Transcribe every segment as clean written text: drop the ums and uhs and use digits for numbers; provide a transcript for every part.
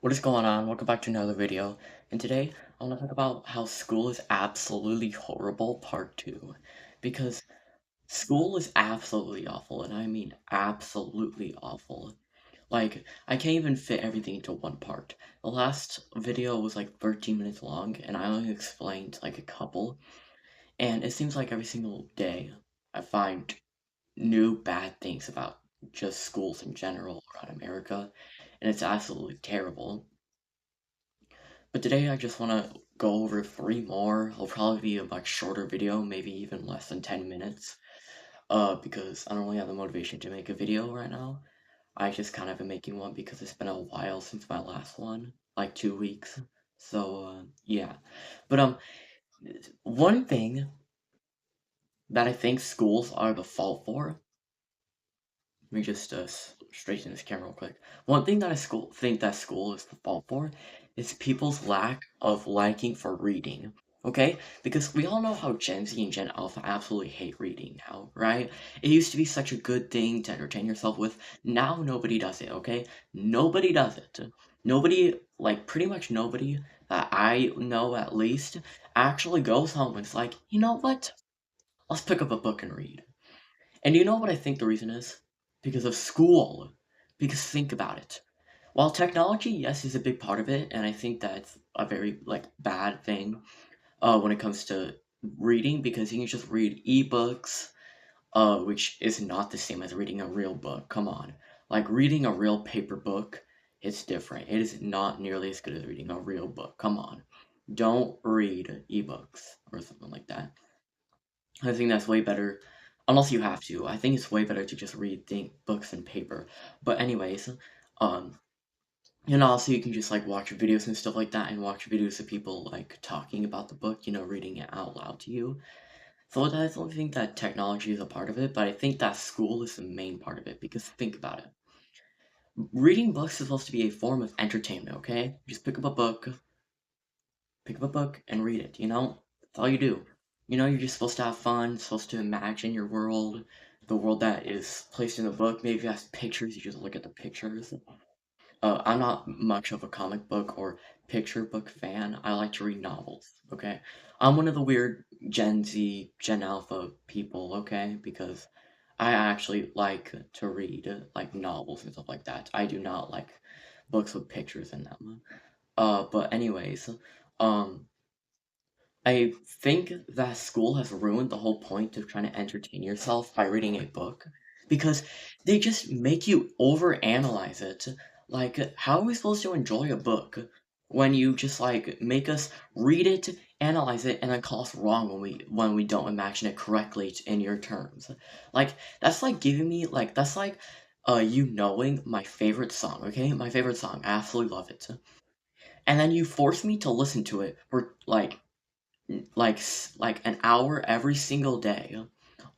What is going on? Welcome back to another video. And today I want to talk about how school is absolutely horrible, part 2. Because school is absolutely awful, and I mean absolutely awful. Like, I can't even fit everything into one part. The last video was like 13 minutes long, and I only explained like a couple. And it seems like every single day I find new bad things about just schools in general around America, and it's absolutely terrible. But today I just want to go over three more. It'll probably be a much shorter video, maybe even less than 10 minutes. Because I don't really have the motivation to make a video right now. I just kind of been making one because it's been a while since my last one, like 2 weeks. So, yeah. But, one thing that I think schools are the fault for, let me just straighten this camera real quick. One thing that think that school is the fault for is people's lack of liking for reading. Okay? Because we all know how Gen Z and Gen Alpha absolutely hate reading now, right? It used to be such a good thing to entertain yourself with. Now nobody does it, okay? Nobody does it. Nobody, like pretty much nobody that I know at least, actually goes home and is like, you know what? Let's pick up a book and read. And you know what I think the reason is? Because of school. Because think about it. While technology, yes, is a big part of it, and I think that's a very like bad thing when it comes to reading, because you can just read ebooks, which is not the same as reading a real book. Come on, like reading a real paper book, it's different. It is not nearly as good as reading a real book. Come on, don't read ebooks or something like that. I think that's way better, unless you have to. I think it's way better to just read books and paper. But anyways, um, and also you can just like watch videos and stuff like that, and watch videos of people like talking about the book, reading it out loud to you. So I definitely think that technology is a part of it, but I think that school is the main part of it because think about it. Reading books is supposed to be a form of entertainment, okay? Just pick up a book and read it, That's all you do. You're just supposed to have fun, supposed to imagine your world, the world that is placed in the book. Maybe if it has pictures, you just look at the pictures. I'm not much of a comic book or picture book fan. I like to read novels, okay? I'm one of the weird Gen Z, Gen Alpha people, okay? Because I actually like to read like novels and stuff like that. I do not like books with pictures in them. But anyways, um, I think that school has ruined the whole point of trying to entertain yourself by reading a book because they just make you overanalyze it. Like, how are we supposed to enjoy a book when you just like make us read it, analyze it, and then call us wrong when we don't imagine it correctly in your terms? Like, that's like giving me like that's like you knowing my favorite song, okay? My favorite song. I absolutely love it. And then you force me to listen to it for like an hour every single day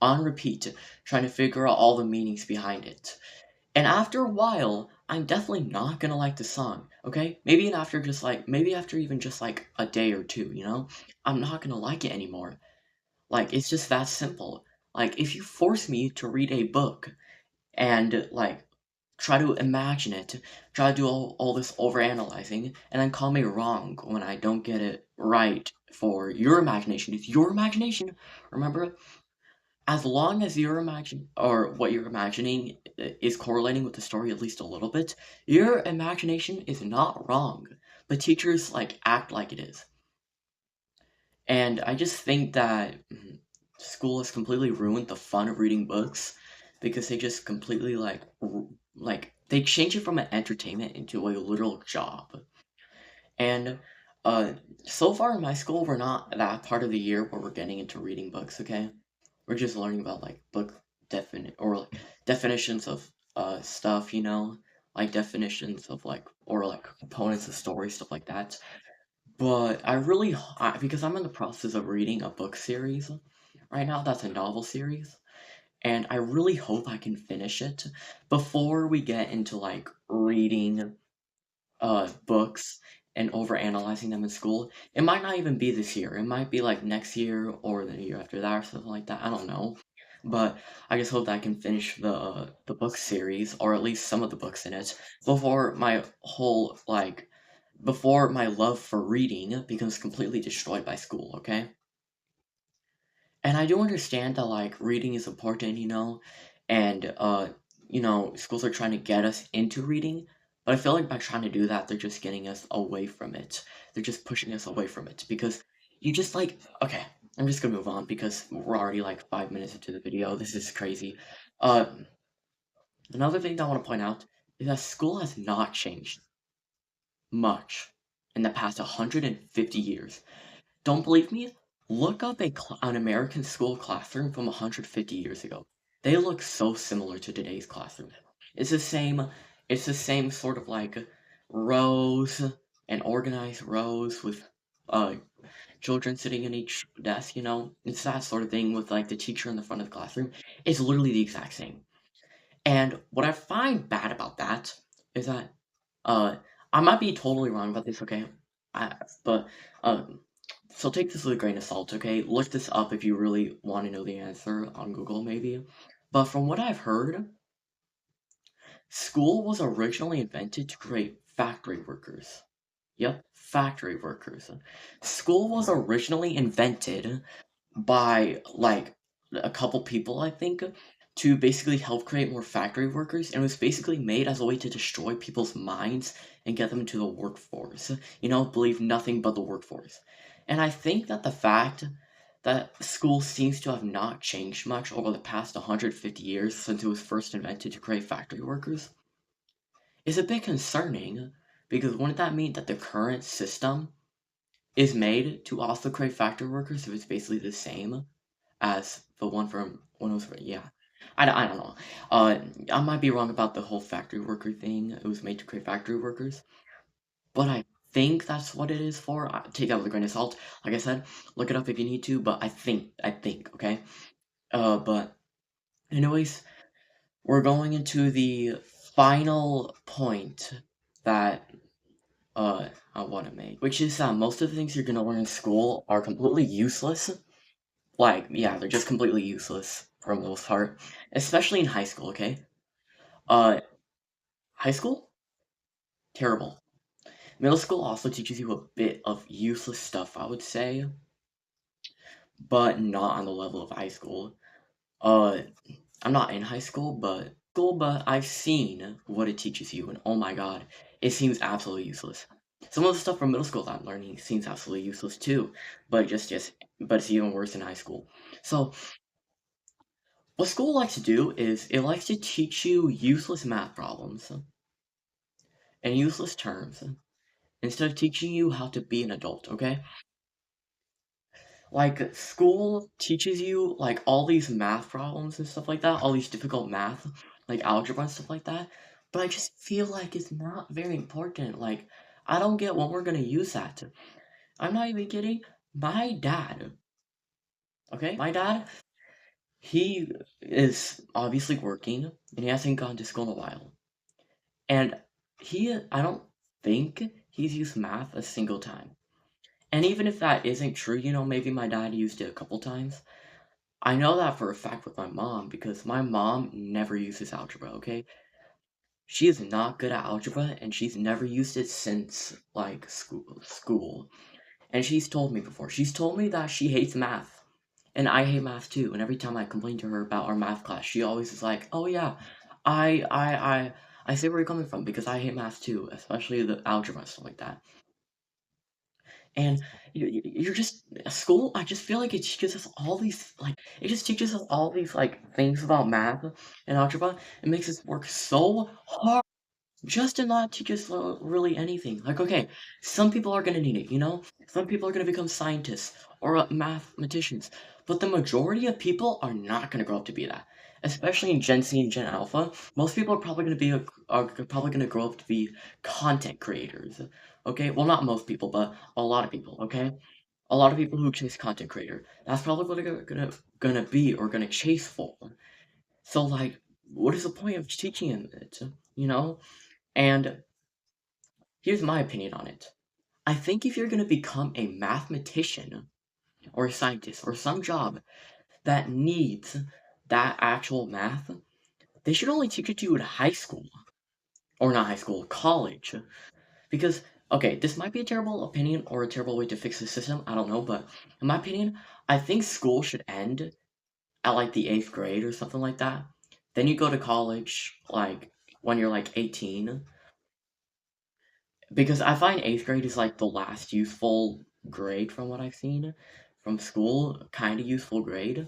on repeat trying to figure out all the meanings behind it. And after a while, I'm definitely not gonna like the song, okay? Maybe after even just like a day or two, I'm not gonna like it anymore. Like it's just that simple. Like if you force me to read a book and like try to imagine it, try to do all this overanalyzing, and then call me wrong when I don't get it right for your imagination. It's your imagination. Remember, as long as your imagine or what you're imagining is correlating with the story at least a little bit, your imagination is not wrong. But teachers like act like it is. And I just think that school has completely ruined the fun of reading books because they just completely like they change it from an entertainment into a literal job. And uh so far in my school we're not that part of the year where we're getting into reading books, okay? We're just learning about like book like definitions of stuff, like definitions of like or like components of story, stuff like that. But because I'm in the process of reading a book series right now, that's a novel series, and I really hope I can finish it before we get into like reading books and over analyzing them in school. It might not even be this year. It might be like next year or the year after that or something like that. I don't know. But I just hope that I can finish the book series or at least some of the books in it before my whole like before my love for reading becomes completely destroyed by school, okay? And I do understand that like reading is important, and schools are trying to get us into reading, but I feel like by trying to do that, they're just getting us away from it. They're just pushing us away from it because you just like okay, I'm just gonna move on because we're already like 5 minutes into the video. This is crazy. Uh, Another thing that I want to point out is that school has not changed much in the past 150 years. Don't believe me? Look up an American school classroom from 150 years ago. They look so similar to today's classroom. It's the same. It's the same sort of like rows and organized rows with uh children sitting in each desk. It's that sort of thing with like the teacher in the front of the classroom. It's literally the exact same. And what I find bad about that is that uh I might be totally wrong about this, okay? But um so take this with a grain of salt, okay? Look this up if you really want to know the answer on Google, maybe. But from what I've heard, school was originally invented to create factory workers. Yep, factory workers. School was originally invented by like a couple people, I think, to basically help create more factory workers, and it was basically made as a way to destroy people's minds and get them into the workforce. Believe nothing but the workforce. And I think that the fact that school seems to have not changed much over the past 150 years since it was first invented to create factory workers is a bit concerning because wouldn't that mean that the current system is made to also create factory workers if it's basically the same as the one from when it was yeah. I don't know. I might be wrong about the whole factory worker thing. It was made to create factory workers, but I think that's what it is for. Take that with a grain of salt. Like I said, look it up if you need to, but I think, okay. But anyways, we're going into the final point that I want to make, which is that most of the things you're gonna learn in school are completely useless. Like, yeah, they're just completely useless for the most part, especially in high school, okay? Uh, High school? Terrible. Middle school also teaches you a bit of useless stuff, I would say, but not on the level of high school. Uh, I'm not in high school, but I've seen what it teaches you, and oh my god, it seems absolutely useless. Some of the stuff from middle school that I'm learning seems absolutely useless too, but it's even worse in high school. So what school likes to do is it likes to teach you useless math problems and useless terms instead of teaching you how to be an adult, okay? Like school teaches you like all these math problems and stuff like that, all these difficult math, like algebra and stuff like that. But I just feel like it's not very important. Like I don't get what we're gonna use that to. I'm not even kidding. My dad, okay? My dad, he is obviously working and he hasn't gone to school in a while. And I don't think he's used math a single time. And even if that isn't true, maybe my dad used it a couple times. I know that for a fact with my mom because my mom never uses algebra, okay? She is not good at algebra and she's never used it since like school. And she's told me before. She's told me that she hates math. And I hate math too. And every time I complain to her about our math class, she always is like, "Oh yeah, I I I I see where you're coming from because I hate math too, especially the algebra and stuff like that." And you're just school. I just feel like it teaches us all these like it just teaches us all these like things about math and algebra. It makes us work so hard just to not teach us really anything. Like okay, some people are gonna need it. Some people are gonna become scientists or mathematicians, but the majority of people are not gonna grow up to be that. Especially in Gen Z and Gen Alpha, most people are probably gonna grow up to be content creators. Okay, well not most people, but a lot of people. Okay, a lot of people who chase content creator. That's probably what they're gonna be or gonna chase for. So like, what is the point of teaching them it? You know, and here's my opinion on it. I think if you're gonna become a mathematician or a scientist or some job that needs that actual math, they should only teach it to you in high school or not high school, college. Because Okay, this might be a terrible opinion or a terrible way to fix the system, I don't know, but in my opinion, I think school should end at, like, the 8th grade or something like that. Then you go to college, like, when you're, like, 18, because I find 8th grade is, like, the last useful grade from what I've seen from school, kinda useful grade,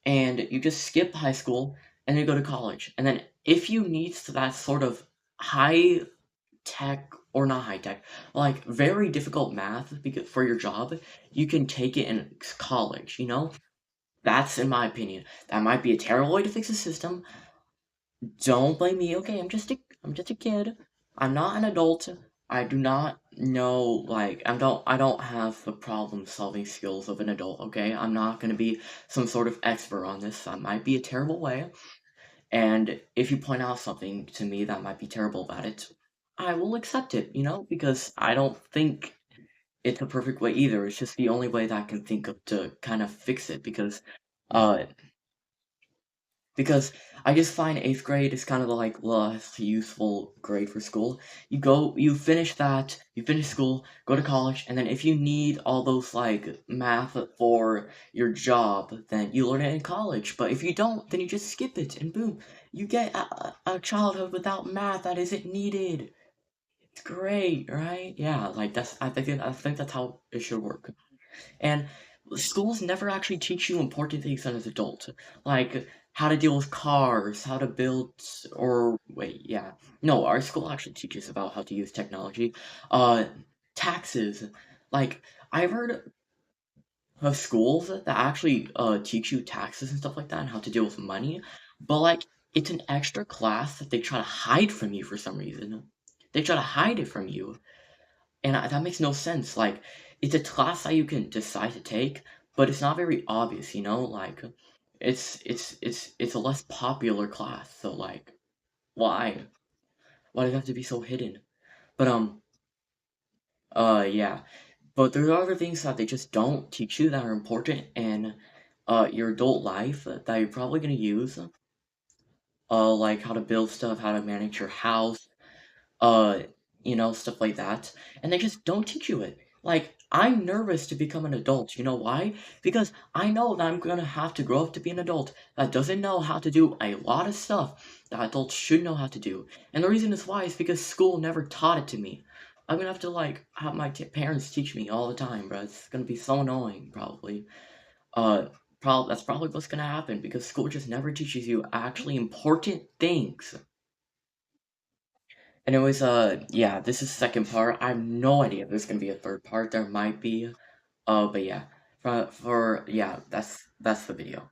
and you just skip high school, and then you go to college, and then if you need that sort of high tech or not high tech, like very difficult math because for your job, you can take it in college, you know? That's in my opinion. That might be a terrible way to fix the system. Don't blame me. Okay, I'm just a kid. I'm not an adult. I do not know like I don't have the problem solving skills of an adult, okay? I'm not gonna be some sort of expert on this. That might be a terrible way. And if you point out something to me that might be terrible about it, I will accept it, because I don't think it's a perfect way either. It's just the only way that I can think of to kind of fix it uh because I just find 8th grade is kind of like less useful grade for school. You finish school, go to college, and then if you need all those like math for your job, then you learn it in college. But if you don't, then you just skip it, and boom, you get a childhood without math that isn't needed. It's great, right? Yeah, like I think that's how it should work. And schools never actually teach you important things as an adult, like how to deal with cars, how to build, or wait, yeah. No, our school actually teaches about how to use technology. Uh, Taxes. Like, I've heard of schools that actually teach you taxes and stuff like that and how to deal with money, but like, it's an extra class that they try to hide from you for some reason. They try to hide it from you. And that makes no sense. Like, it's a class that you can decide to take, but it's not very obvious, you know? Like, it's a less popular class, so like, why? Why does it have to be so hidden? But yeah. But there are other things that they just don't teach you that are important in your adult life that you're probably gonna use. Like how to build stuff, how to manage your house, uh, stuff like that. And they just don't teach you it. Like, I'm nervous to become an adult. You know why? Because I know that I'm gonna have to grow up to be an adult that doesn't know how to do a lot of stuff that adults should know how to do. And the reason is why is because school never taught it to me. I'm gonna have to like have my parents teach me all the time, bro. It's gonna be so annoying, probably. Uh, that's probably what's gonna happen because school just never teaches you actually important things. Anyways, yeah, this is the second part. I have no idea if there's gonna be a third part. There might be. But yeah, yeah, that's the video.